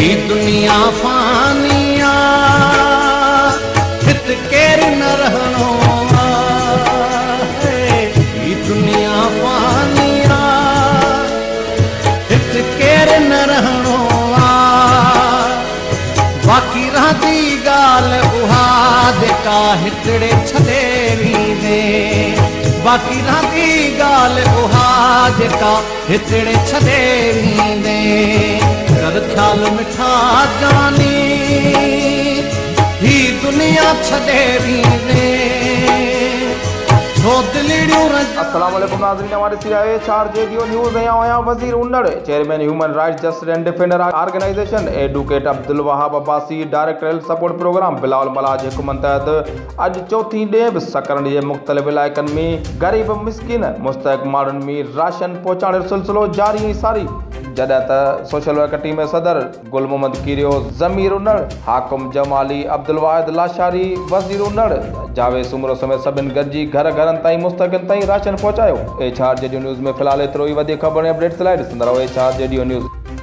ही दुनिया फानिया हित केर न रहणो आहे। ही दुनिया फानिया हित केर न रहणो आहे। बाक़ी रहंदी ॻाल्हि उहा जेका हिकिड़े छॾे वेंदे। बाक़ी रहंदी ॻाल्हि उहा जेका हिकिड़े छॾे वेंदे। कर ख्याल मिठा जानी ही दुनिया छॾे वेंदे। अस्सलाम वालेकुम नाज़रीन, हमारे सिराए चार्ज रेडियो न्यूज़ आया वजीर उन्नड़ chairman human rights justice and defender organisation advocate Abdul Wahab Abbasi director health support programme Bilawal मलाज हुकूमत तहत अज चौथी ॾे सकरन जे मुख़्तलिफ़ इलाइक़नि में ग़रीब मिस्किन मुस्तहिक़ माण्हुनि में राशन पहुचाइण जो सिलसिलो जारी ऐं सारी। जॾहिं त सोशल वर्कर टीम में सदर गुल मोहम्मद कीरियो, ज़मीर उन्नड़, हाकिम जमाली, अब्दुल वाहिद लाशारी, वज़ीर उन्नड़ जावेद सुमरो समेत सभिनि गॾिजी घर घरनि ताईं मुस्तक़िल ताईं राशन पहुचायो। एच आर रेडियो न्यूज़ में फ़िलहाल एतिरो ई। वधीक ख़बर ऐं अपडेट्स लाइ ॾिसंदा रहो एच आर रेडियो न्यूज़।